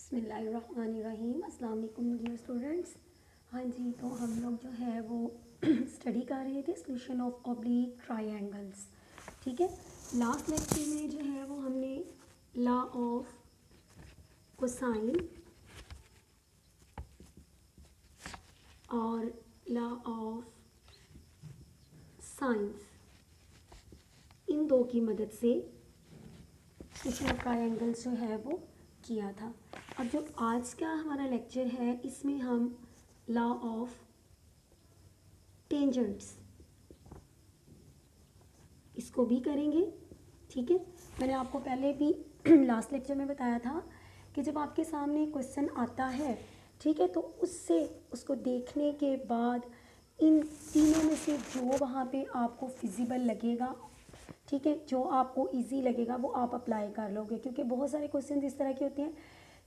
बिस्मिल्लाहिर्रहमानिर्रहीम। अस्सलाम वालेकुम डियर स्टूडेंट्स। हाँ जी, तो हम लोग जो है वो स्टडी कर रहे थे सोल्यूशन ऑफ ऑब्लिक ट्रायंगल्स। ठीक है, लास्ट लेक्चर में जो है वो हमने लॉ ऑफ कोसाइन और लॉ ऑफ साइंस इन दो की मदद से सोल्यूशन ऑफ ट्रायंगल्स जो है वो किया था। अब जो आज का हमारा लेक्चर है इसमें हम लॉ ऑफ टेंजेंट्स इसको भी करेंगे। ठीक है, मैंने आपको पहले भी लास्ट लेक्चर में बताया था कि जब आपके सामने क्वेश्चन आता है, ठीक है, तो उसको देखने के बाद इन तीनों में से जो वहाँ पे आपको फिजिबल लगेगा, ठीक है, जो आपको इजी लगेगा वो आप अप्लाई कर लोगे, क्योंकि बहुत सारे क्वेश्चन इस तरह के होते हैं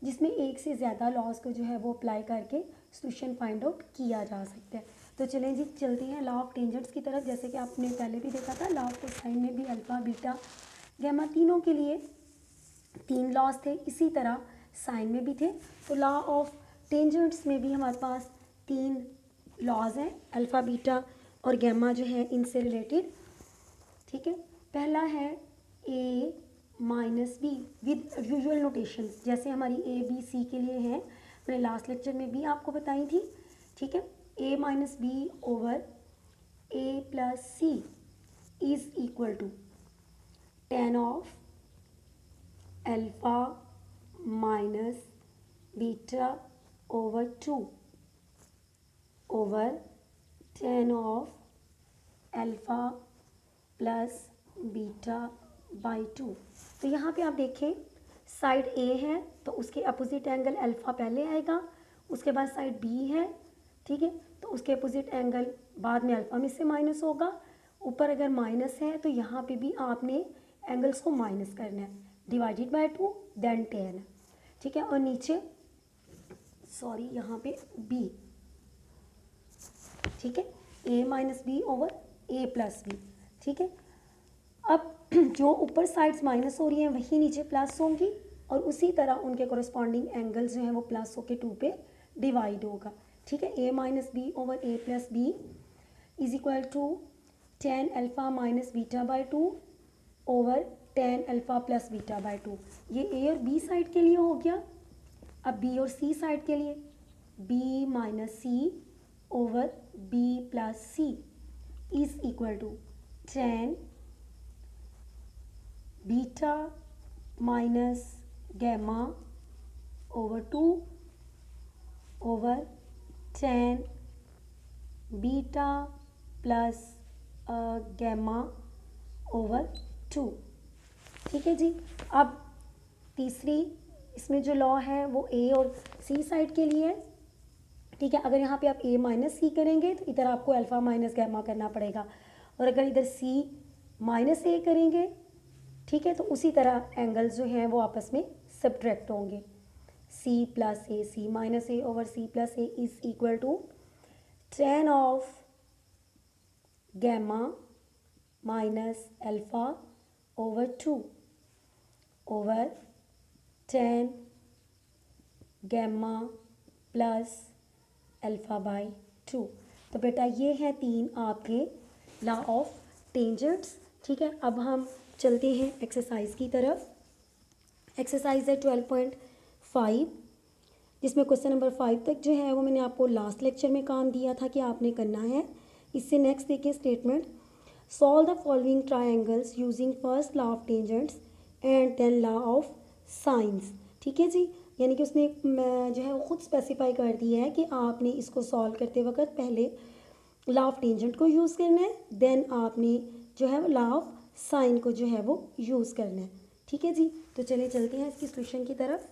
जिसमें एक से ज़्यादा लॉज को जो है वो अप्लाई करके सोल्यूशन फाइंड आउट किया जा सकता है। तो चलें जी, चलते हैं लॉ ऑफ टेंजेंट्स की तरफ। जैसे कि आपने पहले भी देखा था, लॉ ऑफ कोसाइन में भी अल्फ़ा बीटा गैमा तीनों के लिए 3 लॉज थे, इसी तरह साइन में भी थे। तो लॉ ऑफ टेंजेंट्स में भी हमारे पास 3 लॉज हैं, अल्फ़ा बीटा और गैमा जो है इनसे रिलेटेड। ठीक है, पहला है a minus b with usual notation, जैसे हमारी ए बी सी के लिए है, मैंने लास्ट लेक्चर में भी आपको बताई थी। ठीक है, a minus b over a plus C is equal to tan of alpha minus beta over 2 over tan of alpha plus beta by 2। तो यहाँ पे आप देखें, साइड ए है तो उसके अपोजिट एंगल अल्फ़ा पहले आएगा, उसके बाद साइड बी है, ठीक है, तो उसके अपोजिट एंगल बाद में अल्फ़ा में से माइनस होगा। ऊपर अगर माइनस है तो यहाँ पे भी आपने एंगल्स को माइनस करना है, डिवाइडेड बाय 2 देन 10। ठीक है, और नीचे सॉरी यहाँ पे बी, ठीक है, a minus b over a plus B. ठीक है, अब जो ऊपर साइड्स माइनस हो रही हैं वही नीचे प्लस होंगी, और उसी तरह उनके कोरिस्पॉन्डिंग एंगल्स जो हैं वो प्लस होके 2 पे डिवाइड होगा। ठीक है, a minus b over a plus b is equal to 10 alpha minus beta by 2 over 10 alpha plus beta by 2। ये ए और बी साइड के लिए हो गया। अब बी और सी साइड के लिए B minus C over B plus C is equal to 10 beta minus gamma over 2 over 10 beta plus gamma over 2। ठीक है जी, अब तीसरी इसमें जो लॉ है वो ए और सी साइड के लिए है। ठीक है, अगर यहाँ पे आप ए माइनस सी करेंगे तो इधर आपको अल्फ़ा माइनस गैमा करना पड़ेगा, और अगर इधर सी माइनस ए करेंगे, ठीक है, तो उसी तरह एंगल्स जो हैं वो आपस में सब्ट्रैक्ट होंगे। C plus A, C minus A over C plus A is equal to 10 of gamma minus alpha over 2 over 10 gamma plus alpha by 2। तो बेटा ये हैं 3 आपके लॉ ऑफ टेंजेंट्स। ठीक है, अब हम चलते हैं एक्सरसाइज की तरफ। एक्सरसाइज है 12.5, जिसमें क्वेश्चन नंबर 5 तक जो है वो मैंने आपको लास्ट लेक्चर में काम दिया था कि आपने करना है। इससे नेक्स्ट देखिए statement, solve the following triangles using first law of tangents and then law of sines. ठीक है जी, यानी कि उसने जो है वो खुद स्पेसिफाई कर दिया है कि आपने इसको सॉल्व करते वक्त पहले लॉ ऑफ टेंजेंट को यूज़ करना है, देन आपने जो है लॉ ऑफ साइन को जो है वो यूज़ करना है। ठीक है जी, तो चलिए चलते हैं इसकी सोल्यूशन की तरफ।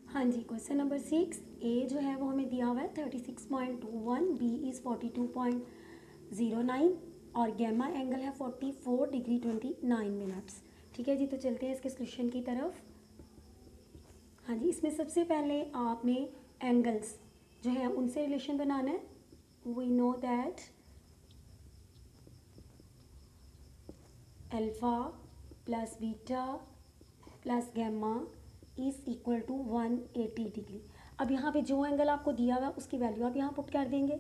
हाँ जी, क्वेश्चन नंबर 6, ए जो है वो हमें दिया हुआ है 36.21, बी इज़ 42.09 और गैमा एंगल है 44 डिग्री 29 मिनट्स। ठीक है जी, तो चलते हैं इसके सोल्यूशन की तरफ। हाँ जी, इसमें सबसे पहले आपने एंगल्स जो है उनसे रिलेशन बनाना है। We know that alpha plus beta plus gamma is equal to 180 degree. अब यहाँ पे जो एंगल आपको दिया हुआ उसकी वैल्यू आप यहाँ पुट कर देंगे,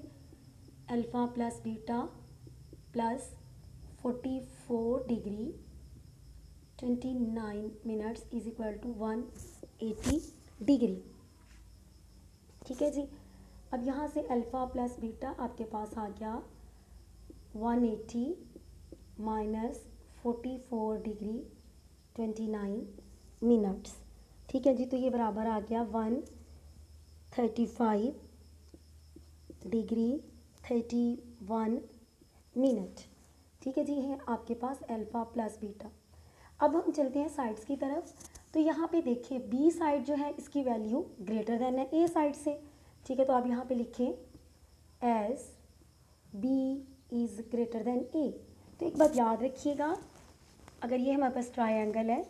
alpha plus beta plus 44 degree 29 minutes is equal to 180 degree. ठीक है जी। अब यहाँ से अल्फ़ा प्लस बीटा आपके पास आ गया 180 माइनस 44 डिग्री 29 मिनट्स। ठीक है जी। तो ये बराबर आ गया 135 डिग्री 31 मिनट। ठीक है जी। है आपके पास अल्फ़ा प्लस बीटा। अब हम चलते हैं साइड्स की तरफ। तो यहाँ पे देखिए बी साइड जो है इसकी वैल्यू ग्रेटर देन है ए साइड से। ठीक है। तो आप यहाँ पे लिखें as B is greater than a. तो एक बात याद रखिएगा, अगर ये हमारे पास ट्रायंगल है,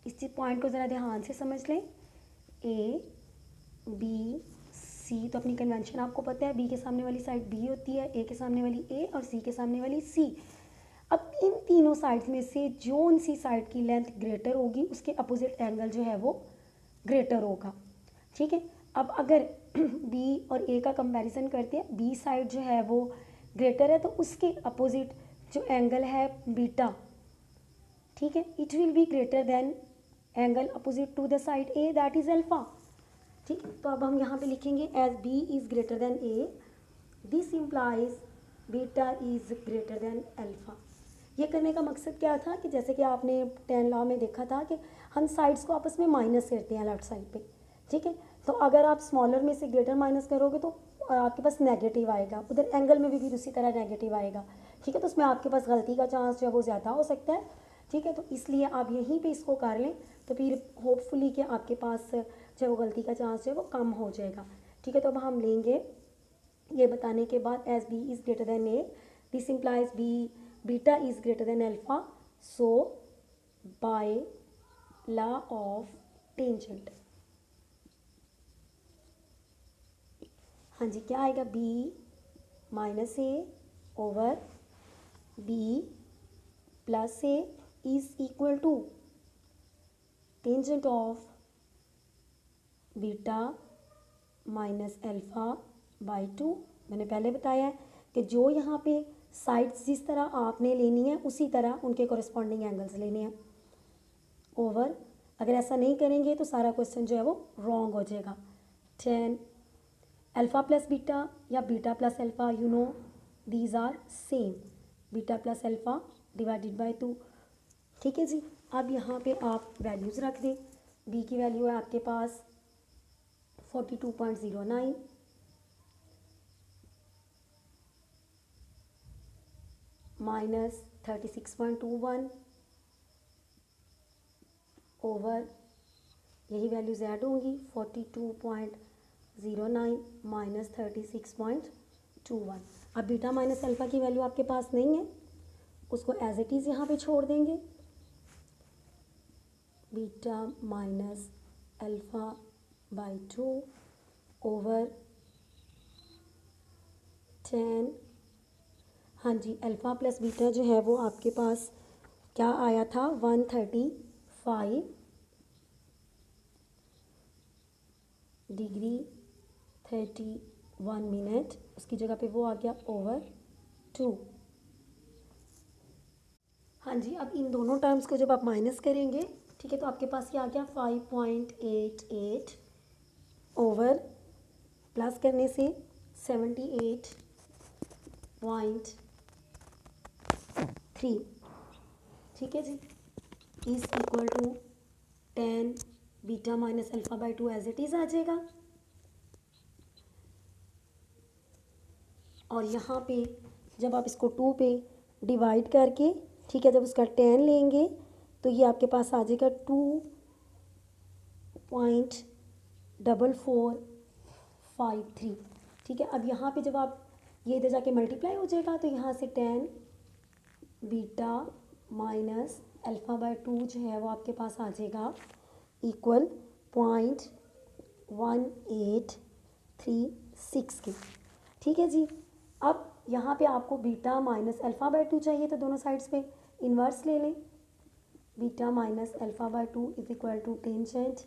इस पॉइंट को ज़रा ध्यान से समझ लें, ए बी सी। तो अपनी कन्वेंशन आपको पता है, बी के सामने वाली साइड बी होती है, ए के सामने वाली ए और सी के सामने वाली सी। अब इन तीनों साइड्स में से जो सी साइड की लेंथ ग्रेटर होगी उसके अपोजिट एंगल जो है वो ग्रेटर होगा। ठीक है। अब अगर बी और ए का कंपैरिजन करते हैं, बी साइड जो है वो ग्रेटर है तो उसके अपोजिट जो एंगल है बीटा, ठीक है, it will be greater than angle opposite to the side A that is alpha. ठीक है। तो अब हम यहाँ पे लिखेंगे as B is greater than A, this implies beta is greater than alpha. ये करने का मकसद क्या था कि जैसे कि आपने 10 लॉ में देखा था कि हम साइड्स को आपस में माइनस करते हैं लेफ्ट साइड पे। ठीक है। तो अगर आप स्मॉलर में से ग्रेटर माइनस करोगे तो आपके पास नेगेटिव आएगा, उधर एंगल में भी उसी तरह नेगेटिव आएगा। ठीक है। तो उसमें आपके पास गलती का चांस जो है वो ज़्यादा हो सकता है। ठीक है। तो इसलिए आप यहीं पे इसको कर लें तो फिर होपफुली कि आपके पास जो है वो गलती का चांस जो है वो कम हो जाएगा। ठीक है। तो अब हम लेंगे ये बताने के बाद as B is greater than A, this implies B beta is greater than alpha, so by law of tangent, हाँ जी, क्या आएगा, B minus A over B plus A is equal to tangent of beta minus alpha by 2। मैंने पहले बताया है कि जो यहाँ पे साइड्स जिस तरह आपने लेनी है उसी तरह उनके कॉरेस्पॉन्डिंग एंगल्स लेने हैं ओवर। अगर ऐसा नहीं करेंगे तो सारा क्वेश्चन जो है वो रॉन्ग हो जाएगा। 10 अल्फ़ा प्लस बीटा या beta plus alpha, you know these are same, beta plus alpha divided by 2। ठीक है जी। अब यहाँ पे आप वैल्यूज़ रख दें। बी की वैल्यू है आपके पास 42.09 माइनस 36.21 ओवर, यही वैल्यूज़ ऐड होंगी, 42.09 माइनस 36.21। अब बीटा माइनस अल्फ़ा की वैल्यू आपके पास नहीं है, उसको एज इट इज़ यहाँ पे छोड़ देंगे। Beta minus alpha by 2 over 10, हाँ जी, अल्फ़ा प्लस बीटा जो है वो आपके पास क्या आया था, 135 डिग्री 31 मिनट, उसकी जगह पे वो आ गया ओवर 2। हाँ जी। अब इन दोनों टर्म्स को जब आप माइनस करेंगे, ठीक है, तो आपके पास ये आ गया 5.88 ओवर, प्लस करने से 78.3। ठीक है जी। Is equal to 10 beta minus alpha by 2 as it is आ जाएगा। और यहाँ पे जब आप इसको 2 पे डिवाइड करके, ठीक है, जब उसका 10 लेंगे तो ये आपके पास आ जाएगा 2.4453। ठीक है। अब यहाँ पे जब आप ये इधर जाके मल्टीप्लाई हो जाएगा तो यहाँ से 10 बीटा माइनस अल्फ़ा बाई 2 जो है वो आपके पास आ जाएगा इक्वल 0.1836 के। ठीक है जी। अब यहाँ पे आपको बीटा माइनस अल्फ़ा बाई 2 चाहिए तो दोनों साइड्स पे इन्वर्स ले लें। Beta minus alpha by 2 is equal to tangent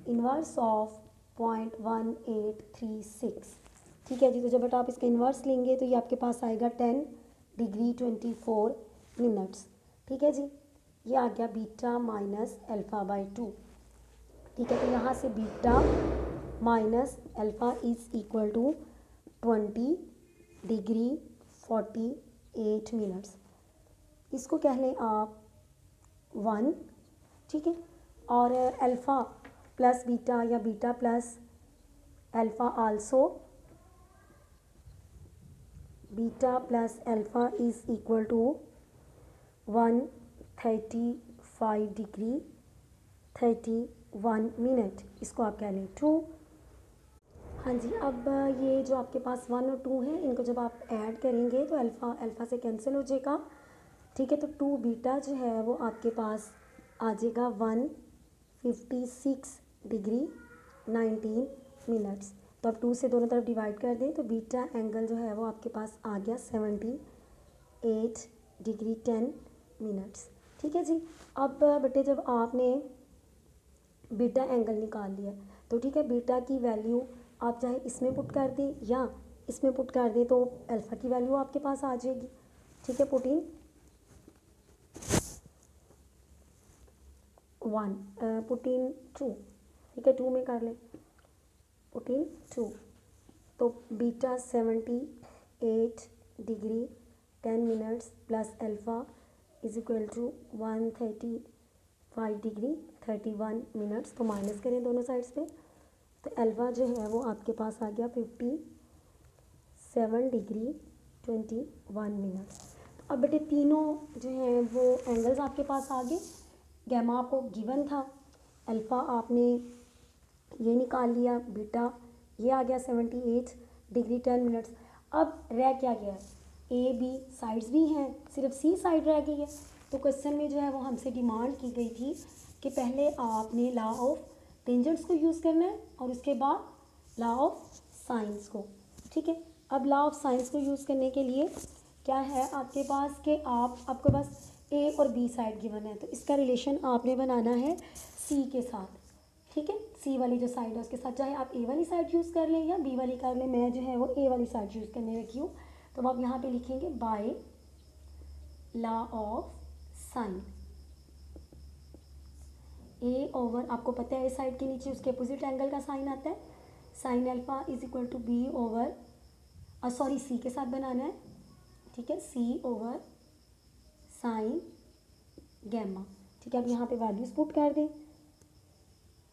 inverse of 0.1836। ठीक है जी, तो जब बेटा आप इसका इन्वर्स लेंगे तो ये आपके पास आएगा 10 डिग्री 24 मिनट्स। ठीक है जी, ये आ गया बीटा माइनस अल्फ़ा बाय 2। ठीक है, तो यहाँ से beta minus alpha is equal to 20 degree 48 minutes. इसको कह लें आप 1। ठीक है, और अल्फ़ा प्लस बीटा या beta plus alpha also, beta plus alpha is equal to 135 degree 31 minute. इसको आप कह लें 2। हाँ जी, अब ये जो आपके पास 1 और 2 है, इनको जब आप ऐड करेंगे तो अल्फ़ा अल्फ़ा से कैंसिल हो जाएगा। ठीक है, तो 2 बीटा जो है वो आपके पास आ जाएगा 156 डिग्री 19 मिनट्स। तो अब 2 से दोनों तरफ डिवाइड कर दें तो बीटा एंगल जो है वो आपके पास आ गया 78 डिग्री 10 मिनट्स। ठीक है जी, अब बेटे जब आपने बीटा एंगल निकाल लिया तो ठीक है, बीटा की वैल्यू आप चाहे इसमें पुट कर दें या इसमें पुट कर दें तो अल्फ़ा की वैल्यू आपके पास आ जाएगी। ठीक है, पुट इन 1, पुट इन 2। ठीक है, 2 में कर लें, पुट इन 2। तो beta 78 degree 10 minutes plus alpha is equal to 135 degree 31 minutes. तो माइनस करें दोनों साइड्स पे, तो अल्फ़ा जो है वो आपके पास आ गया 57 डिग्री 21 मिनट्स। तो अब बेटे तीनों जो हैं वो एंगल्स आपके पास आ गए। गैमा आपको गिवन था, अल्फ़ा आपने ये निकाल लिया, बीटा ये आ गया 78 डिग्री 10 मिनट्स। अब रह क्या गया है, ए बी साइड्स भी हैं, सिर्फ सी साइड रह गई है। तो क्वेश्चन में जो है वो हमसे डिमांड की गई थी कि पहले आपने लॉ ऑफ टेंजेंट्स को यूज़ करना है और उसके बाद लॉ ऑफ साइंस को। ठीक है, अब लॉ ऑफ साइंस को यूज़ करने के लिए क्या है आपके पास कि आपके पास ए और बी साइड गिवन है, तो इसका रिलेशन आपने बनाना है सी के साथ। ठीक है, सी वाली जो साइड है उसके साथ, चाहे आप ए वाली साइड यूज़ कर लें या बी वाली कर लें। मैं जो है वो ए वाली साइड यूज़ करने लगी हूँ, तो आप यहाँ पे लिखेंगे bye law of sine. A over, आपको पता है ए साइड के नीचे उसके अपोजिट एंगल का साइन आता है, sine alpha is equal to B over, sorry C के साथ बनाना है। ठीक है, सी ओवर साइन गैमा। ठीक है, अब यहाँ पे वैल्यूज पुट कर दें।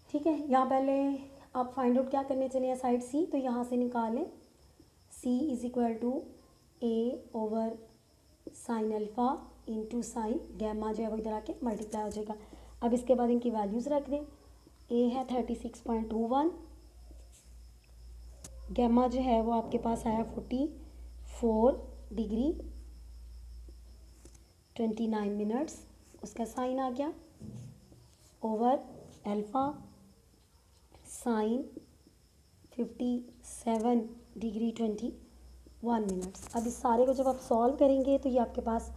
ठीक है, यहाँ पहले आप फाइंड आउट क्या करने चले हैं, साइड सी, तो यहाँ से निकालें c is equal to a over sine alpha into sine gamma जो है वो इधर आके मल्टीप्लाई हो जाएगा। अब इसके बाद इनकी वैल्यूज़ रख दें, ए है 36.21, गैमा जो है वो आपके पास आया 44 डिग्री 29 मिनट्स, उसका साइन आ गया over alpha sine 57 degree 21 minutes. अब इस सारे को जब आप सॉल्व करेंगे तो ये आपके पास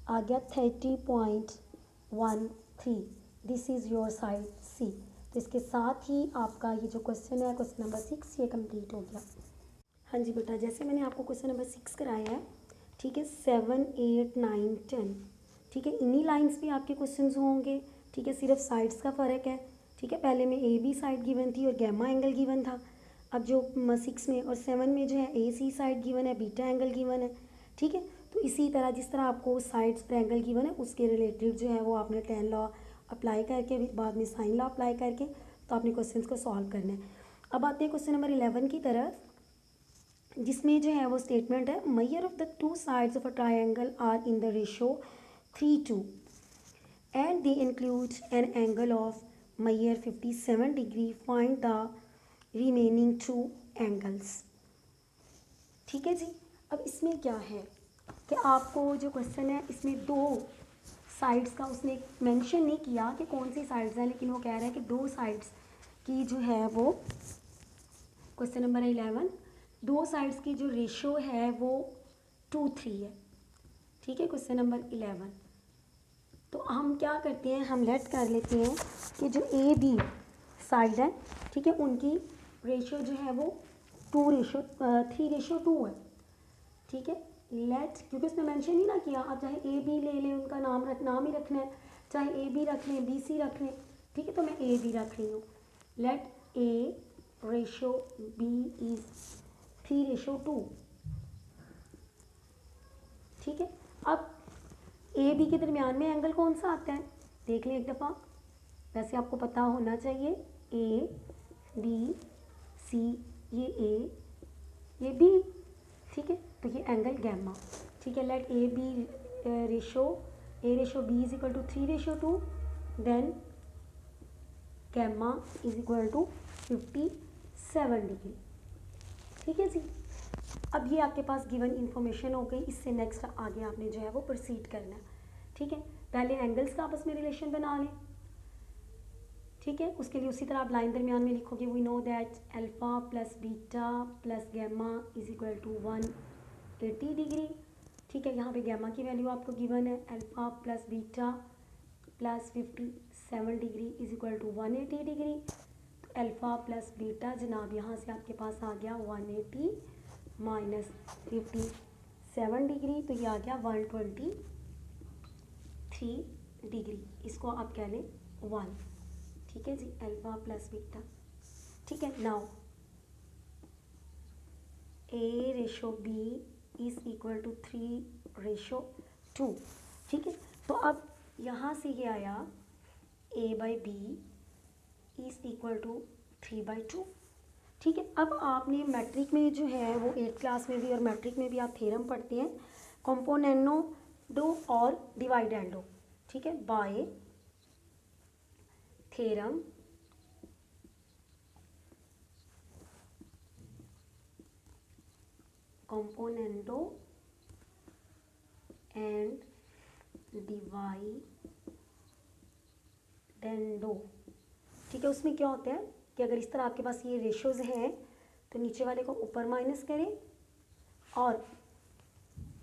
आ गया 30.13। दिस इज़ योर साइड सी। तो इसके साथ ही आपका ये जो क्वेश्चन है, क्वेश्चन नंबर 6, ये कंप्लीट हो गया। हाँ जी बेटा, जैसे मैंने आपको क्वेश्चन नंबर 6 कराया है, ठीक है, 7, 8, 9, 10, ठीक है, इन्हीं लाइंस पे आपके क्वेश्चंस होंगे। ठीक है, सिर्फ साइड्स का फ़र्क है। ठीक है, पहले में ए बी साइड गिवन थी और गैमा एंगल गिवन था। अब जो 6 में और 7 में जो है ए सी साइड गिवन है, बीटा एंगल गिवन है। ठीक है, तो इसी तरह जिस तरह आपको साइड्स पर एंगल गिवन है उसके रिलेटेड जो है वो आपने tan लॉ अप्लाई करके बाद में साइन लॉ अप्लाई करके तो आपने क्वेश्चन को सॉल्व करना है। अब आते हैं क्वेश्चन नंबर 11 की तरफ, जिसमें जो है वो स्टेटमेंट है, measure of the 2 sides of a triangle are in the ratio 3:2 and they include an angle of measure 57 degree, find the remaining 2 angles। ठीक है जी, अब इसमें क्या है कि आपको जो क्वेश्चन है इसमें 2 साइड्स का उसने मेंशन नहीं किया कि कौन सी साइड्स हैं, लेकिन वो कह रहा है कि 2 साइड्स की जो है वो क्वेश्चन नंबर 11, 2 साइड्स की जो रेशो है वो 2:3 है। ठीक है, क्वेश्चन नंबर 11, तो हम क्या करते हैं, हम लेट कर लेते हैं कि जो ए बी साइड है, ठीक है, उनकी रेशियो जो है वो 3:2 है, ठीक है। लेट, क्योंकि उसने मेंशन ही ना किया, आप चाहे ए बी ले लें, उनका नाम ही रखना है, चाहे ए बी रख लें, बी सी रख लें, ठीक है, तो मैं ए बी रख रही हूँ। Let A ratio B is 3:2, ठीक है। अब ए बी के दरमियान में एंगल कौन सा आता है, देख लें एक दफ़ा, वैसे आपको पता होना चाहिए, ए बी सी, ये ए, ये बी, ठीक है, तो ये एंगल गैमा, ठीक है। Let A B ratio B is equal to 3:2, then gamma is equal to 57 degree, ठीक है जी। अब ये आपके पास गिवन इन्फॉर्मेशन हो गई, इससे नेक्स्ट आगे आपने जो है वो प्रोसीड करना है, ठीक है। पहले एंगल्स का आपस में रिलेशन बना लें, ठीक है। उसके लिए उसी तरह आप लाइन दरमियान में लिखोगे, we know that alpha plus beta plus gamma is equal to 180 degree, ठीक है। यहाँ पे गैमा की वैल्यू आपको गिवन है, alpha plus beta plus 57 degree is equal to 180 degree. तो अल्फ़ा प्लस बीटा जनाब यहाँ से आपके पास आ गया 180 माइनस 57 डिग्री, तो ये आ गया 123 डिग्री, इसको आप कह लें 1, ठीक है जी, अल्फ़ा प्लस बीटा, ठीक है। Now a ratio B is equal to 3:2, ठीक है। तो अब यहाँ से ये आया a by b is equal to 3/2, ठीक है। अब आपने मैट्रिक में जो है वो 8th क्लास में भी और मैट्रिक में भी आप थ्योरम पढ़ते हैं, कंपोनेंडो और डिवाइडेंडो, ठीक है, बाय थ्योरम कंपोनेंडो एंड डिवाइडेंडो, ठीक है। उसमें क्या होता है कि अगर इस तरह आपके पास ये रेशोज हैं तो नीचे वाले को ऊपर माइनस करें और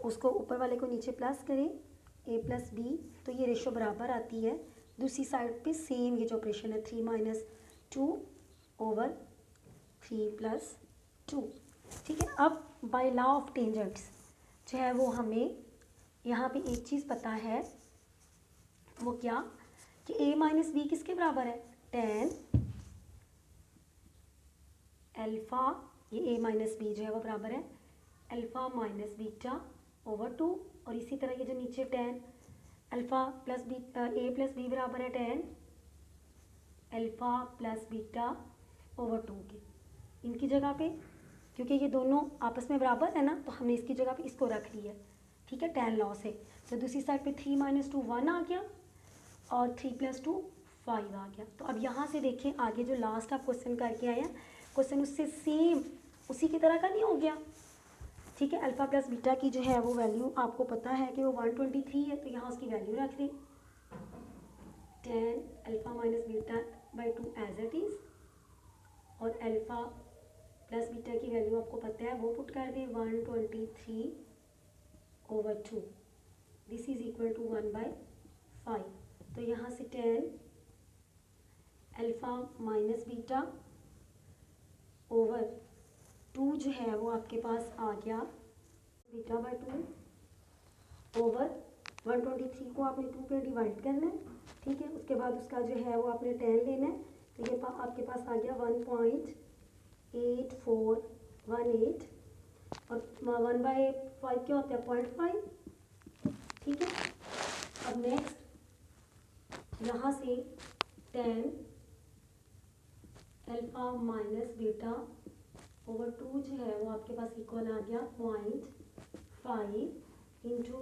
उसको ऊपर वाले को नीचे प्लस करें, ए प्लस बी, तो ये रेशो बराबर आती है। दूसरी साइड पे सेम ये जो ऑपरेशन है 3 - 2 ओवर 3 + 2, ठीक है। अब बाय लॉ ऑफ टेंजेंट्स जो है वो हमें यहाँ पे एक चीज़ पता है, वो क्या कि a माइनस बी किसके बराबर है, tan अल्फ़ा, ये a माइनस बी जो है वो बराबर है अल्फ़ा माइनस बीटा ओवर 2, और इसी तरह ये जो नीचे tan alpha plus B a plus B बराबर है tan alpha plus beta over 2 के, इनकी जगह पे, क्योंकि ये दोनों आपस में बराबर है ना, तो हमने इसकी जगह पे इसको रख लिया, ठीक है, tan लॉ से। तो दूसरी साइड पे 3 - 2 1 आ गया और 3 + 2 5 आ गया। तो अब यहाँ से देखें आगे जो लास्ट आप क्वेश्चन करके आए हैं, क्वेश्चन उससे सेम उसी की तरह का नहीं हो गया, ठीक है। अल्फ़ा प्लस बीटा की जो है वो वैल्यू आपको पता है कि वो 123 है, तो यहाँ उसकी वैल्यू रख दें, tan alpha minus beta by 2 as it is, और अल्फ़ा प्लस बीटा की वैल्यू आपको पता है वो पुट कर दें 123/2, दिस इज़ इक्वल टू 1/5। तो यहाँ से tan alpha minus beta over 2 जो है वो आपके पास आ गया बीटा बाई 2 ओवर 123 को आपने 2 पे डिवाइड करना है, ठीक है। उसके बाद उसका जो है वो आपने tan लेना है, तो ये आपके पास आ गया 1.8418, और 1/5 क्या होता है 0.5, ठीक है। अब नेक्स्ट यहाँ से tan alpha minus beta over 2 जो है वो आपके पास इक्वल आ गया 0.5 इंटू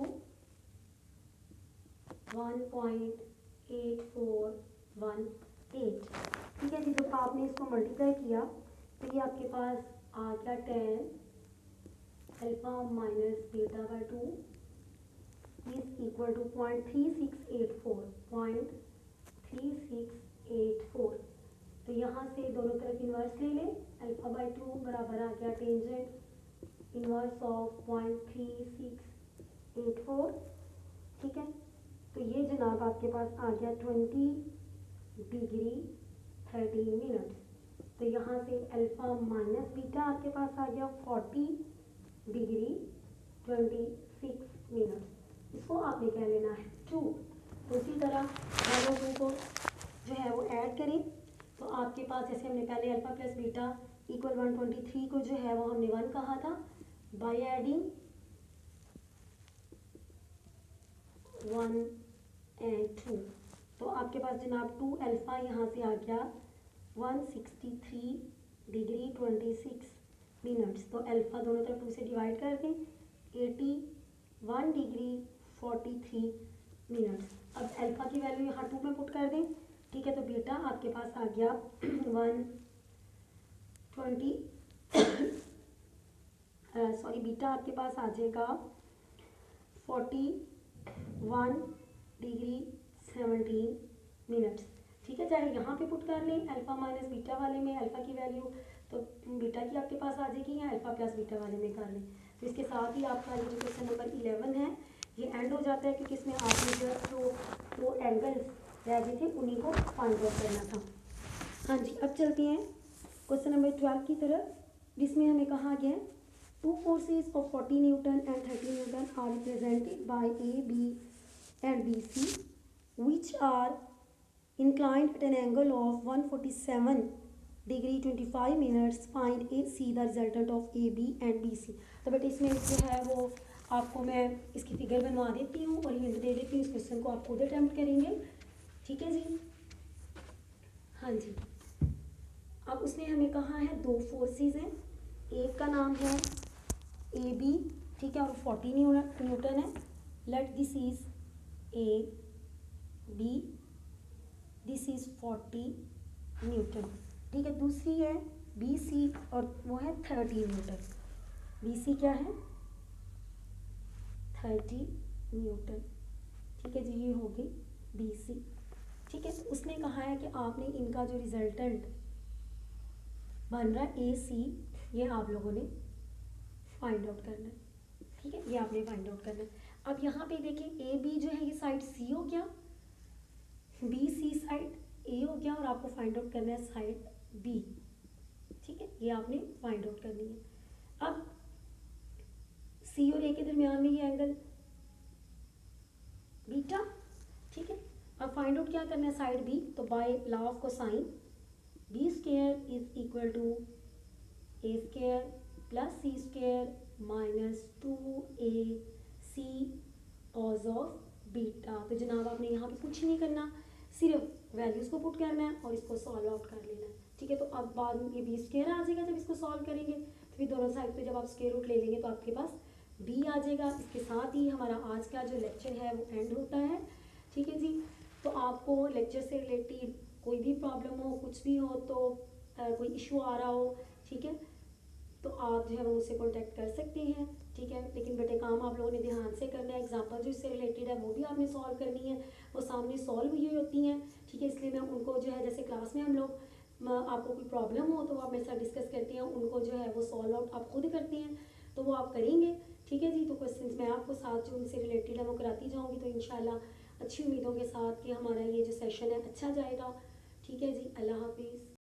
1.8418, ठीक है जी। जब आपने इसको मल्टीप्लाई किया तो ये आपके पास आ गया tan alpha minus beta by 2 is equal to 0.3684। तो यहाँ से दोनों तरफ इन्वर्स ले लें, अल्फ़ा बाई 2 बराबर आ गया टेंजेंट इन्वर्स ऑफ 0.3684, ठीक है। तो तो ये जनाब आपके पास आ गया 20 डिग्री 13 मिनट। तो यहाँ से अल्फ़ा माइनस बीटा आपके पास आ गया 40 डिग्री 26 मिनट। इसको आपने क्या लेना है 2। उसी तरह दोनों को जो है वो ऐड करें तो आपके पास जैसे हमने पहले अल्फ़ा प्लस बीटा इक्वल 123 को जो है वो हमने 1 कहा था, बाय एडिंग 1 and 2 तो आपके पास जनाब 2 अल्फ़ा यहाँ से आ गया 163 डिग्री 26 मिनट्स। तो अल्फ़ा दोनों तरफ 2 से डिवाइड कर दें 81 डिग्री 43 मिनट्स। अब अल्फ़ा की वैल्यू यहाँ 2 में पुट कर दें, ठीक है। तो बीटा आपके पास आ गया 120 बीटा आपके पास आ जाएगा 41 डिग्री 17 मिनट्स, ठीक है। चाहे यहाँ पे पुट कर लें अल्फ़ा माइनस बीटा वाले में अल्फ़ा की वैल्यू, तो बीटा की आपके पास आ जाएगी, या अल्फ़ा प्लस बीटा वाले में कर लें। तो इसके साथ ही आपका ये जो क्वेश्चन नंबर 11 है ये एंड हो जाता है, क्योंकि इसमें आपने जो दो एंगल्स रह गए थे उन्हीं को फाइंड आउट करना था। हाँ जी, अब चलते हैं क्वेश्चन नंबर 12 की तरफ, जिसमें हमें कहा गया है 2 forces of 40 Newton and 30 Newton are represented by A, B and BC which are inclined at an angle of 147 degree 25 minutes. Find A C the resultant of A B and B C. तो बेटा इसमें जो है वो आपको मैं इसकी figure बनवा देती हूँ और हिंट दे देती हूँ, इस क्वेश्चन को आप खुद अटैम्प्ट करेंगे, ठीक है जी। हाँ जी, अब उसने हमें कहा है 2 फोर्सेस हैं, एक का नाम है ए बी, ठीक है, और 40 न्यूटन है। Let this is A B, this is 40 newton, ठीक है। दूसरी है बी सी और वो है 30 न्यूटन। बी सी क्या है 30 न्यूटन, ठीक है जी, ये हो गई बी सी, ठीक है। तो उसने कहा है कि आपने इनका जो रिजल्टेंट बन रहा है ए सी, ये आप लोगों ने फाइंड आउट करना है, ठीक है, ये आपने फाइंड आउट करना है। अब यहाँ पे देखें ए बी जो है ये साइड सी हो गया, बी सी साइड ए हो गया, और आपको फाइंड आउट करना है साइड बी, ठीक है, ये आपने फाइंड आउट करनी है। अब सी और ए के दरमियान में ये एंगल बीटा, ठीक है। अब फाइंड आउट क्या करना है साइड बी, तो by law of cosine B square is equal to A square plus C square minus 2ac cos of beta. तो जनाब आपने यहाँ पे कुछ नहीं करना, सिर्फ वैल्यूज़ को पुट करना है और इसको सॉल्व आउट कर लेना है, ठीक है। तो अब बाद में ये बी स्क्वायर आ जाएगा जब इसको सॉल्व करेंगे, तो फिर दोनों साइड पे जब आप स्क्वायर रूट ले लेंगे तो आपके पास बी आ जाएगा। इसके साथ ही हमारा आज का जो लेक्चर है वो एंड होता है, ठीक है जी। तो आपको लेक्चर से रिलेटेड कोई भी प्रॉब्लम हो, कुछ भी हो, तो कोई इशू आ रहा हो, ठीक है, तो आप जो है वो मुझसे कॉन्टैक्ट कर सकते हैं, ठीक है। लेकिन बेटे काम आप लोगों ने ध्यान से करना है, एग्जाम्पल जो इससे रिलेटेड है वो भी आपने सॉल्व करनी है, वो सामने सॉल्व हुई होती हैं, ठीक है। इसलिए मैं उनको जो है जैसे क्लास में हम लोग आपको कोई प्रॉब्लम हो तो आप मेरे साथ डिस्कस करते हैं, उनको जो है वो सॉल्व आउट आप खुद करते हैं, तो वो आप करेंगे, ठीक है जी। तो क्वेश्चंस मैं आपको साथ जो उनसे रिलेटेड है वो कराती जाऊँगी, तो इंशाल्लाह अच्छी उम्मीदों के साथ कि हमारा ये जो सेशन है अच्छा जाएगा, ठीक है जी। अल्लाह हाफिज़।